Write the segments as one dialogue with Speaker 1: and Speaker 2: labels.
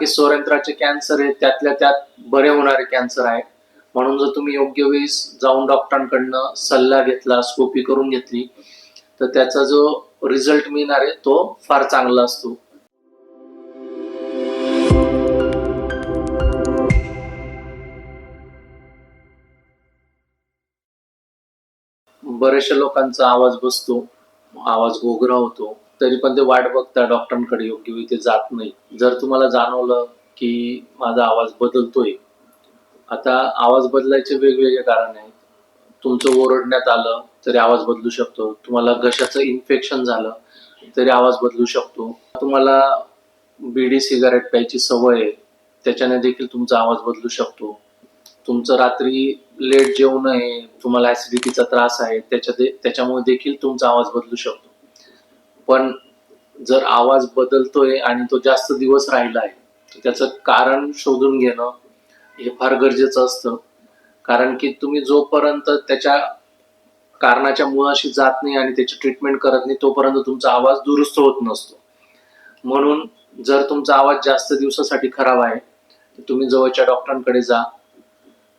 Speaker 1: हे स्वरयंत्राचे कॅन्सर आहे, त्यातल्या त्यात बरे होणारे कॅन्सर आहे. म्हणून जर तुम्ही योग्य वेळेस जाऊन डॉक्टरांकडनं सल्ला घेतला, स्कोपी करून घेतली, तर त्याचा जो रिझल्ट मिळणार आहे तो फार चांगला असतो. बऱ्याचशा लोकांचा आवाज बसतो, आवाज घोगरा होतो, तरी पण ते वाट बघता डॉक्टरांकडे योग्य वेळी ते जात नाही. जर तुम्हाला जाणवलं की माझा आवाज बदलतोय, आता आवाज बदलायचे वेगवेगळे कारण आहेत. तुमचं ओरडण्यात आलं तरी आवाज बदलू शकतो. तुम्हाला घशाचं इन्फेक्शन झालं तरी आवाज बदलू शकतो. तुम्हाला बिडी सिगारेट प्यायची सवय आहे, त्याच्याने देखील तुमचा आवाज बदलू शकतो. तुमचं रात्री लेट जेवण आहे, तुम्हाला ऍसिडिटीचा त्रास आहे, त्याच्यामुळे देखील तुमचा आवाज बदलू शकतो. पण जर आवाज बदलतोय आणि तो जास्त दिवस राहिला आहे, तर त्याचं कारण शोधून घेणं हे फार गरजेचं असतं. कारण की तुम्ही जोपर्यंत त्याच्या कारणाच्या मुळाशी जात नाही आणि त्याची ट्रीटमेंट करत नाही, तोपर्यंत तुमचा आवाज दुरुस्त होत नसतो. म्हणून जर तुमचा आवाज जास्त दिवसासाठी खराब आहे, तर तुम्ही जवळच्या डॉक्टरांकडे जा.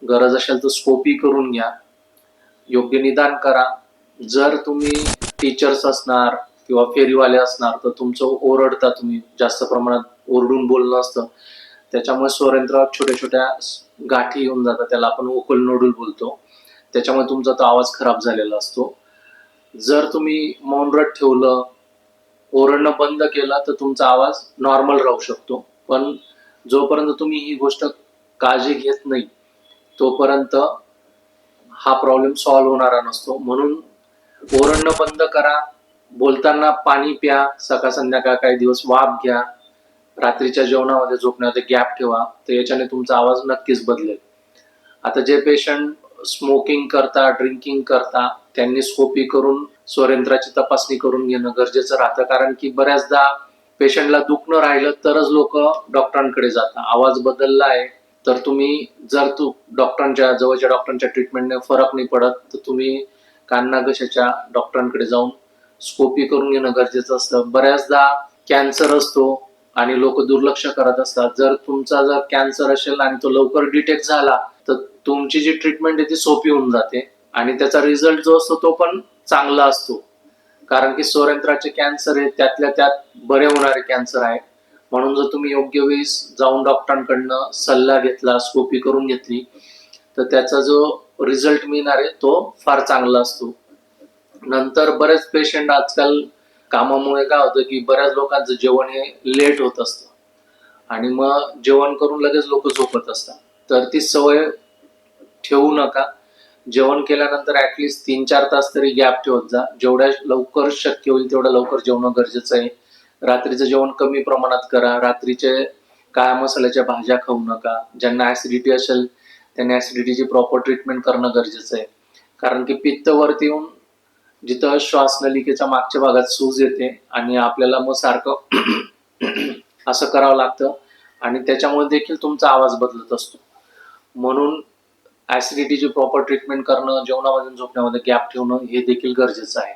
Speaker 1: गरज असेल तर स्कोपी करून घ्या, योग्य निदान करा. जर तुम्ही टीचर्स असणार किंवा फेरीवाले असणार, तर तुमचं ओरडता, तुम्ही जास्त प्रमाणात ओरडून बोलणं असतं, त्याच्यामुळे स्वरयंत्रावर छोट्या छोट्या गाठी येऊन जातात, त्याला आपण वोकल नोडूल बोलतो. त्याच्यामुळे तुमचा तो आवाज खराब झालेला असतो. जर तुम्ही मौन व्रत ठेवलं, ओरडणं बंद केलं, तर तुमचा आवाज नॉर्मल राहू शकतो. पण जोपर्यंत तुम्ही ही गोष्ट काळजी घेत नाही, तोपर्यंत हा प्रॉब्लेम सॉल्व्ह होणारा नसतो. म्हणून ओरडणं बंद करा, बोलताना पाणी प्या, सकाळ संध्याकाळ काही दिवस वाफ घ्या, रात्रीच्या जेवणामध्ये झोपण्यामध्ये गॅप ठेवा, तर याच्याने तुमचा आवाज नक्कीच बदलेल. आता जे पेशंट स्मोकिंग करता, ड्रिंकिंग करता, त्यांनी स्कोपी करून स्वरयंत्राची तपासणी करून घेणं गरजेचं राहतं. कारण की बऱ्याचदा पेशंटला दुखणं राहिलं तरच लोक डॉक्टरांकडे जातात. आवाज बदलला आहे तर तुम्ही जर डॉक्टरांच्या जवळच्या डॉक्टरांच्या ट्रीटमेंटने फरक नाही पडत, तर तुम्ही कान नाक घशाच्या डॉक्टरांकडे जाऊन स्कोपी करून घेणं गरजेचं असतं. बऱ्याचदा कॅन्सर असतो आणि लोक दुर्लक्ष करत असतात. जर तुमचा कॅन्सर असेल आणि तो लवकर डिटेक्ट झाला, तर तुमची जी ट्रीटमेंट आहे ती सोपी होऊन जाते आणि त्याचा रिझल्ट जो असतो तो पण चांगला असतो. कारण की स्वरयंत्राचे कॅन्सर आहे, त्यातल्या त्यात बरे होणारे कॅन्सर आहे. म्हणून जर तुम्ही योग्य वेळेस जाऊन डॉक्टरांकडनं सल्ला घेतला, स्कोपी करून घेतली, तर त्याचा जो रिझल्ट मिळणार आहे तो फार चांगला असतो. नंतर बरेच पेशंट आजकाल कामामुळे काय होतं की बऱ्याच लोकांचं जेवण हे लेट होत असतं आणि मग जेवण करून लगेच लोक झोपत असतात. तर ती सवय ठेवू नका. जेवण केल्यानंतर ऍटलिस्ट 3-4 तास तरी गॅप ठेवत जा. जेवढ्या लवकर शक्य होईल तेवढं लवकर जेवणं गरजेचं आहे. रात्रीचं जेवण कमी प्रमाणात करा. रात्रीचे काळ्या मसाल्याच्या भाज्या खाऊ नका. ज्यांना ऍसिडिटी असेल त्यांनी ऍसिडिटीची प्रॉपर ट्रीटमेंट करणं गरजेचं आहे. कारण की पित्त वरती येऊन जिथं श्वासनलिकेच्या मागच्या भागात सूज येते आणि आपल्याला मग सारखं असं करावं लागतं आणि त्याच्यामुळे देखील तुमचा आवाज बदलत असतो. म्हणून ऍसिडिटीची प्रॉपर ट्रीटमेंट करणं, जेवणामध्ये झोपण्यामध्ये गॅप ठेवणं हे देखील गरजेचं आहे.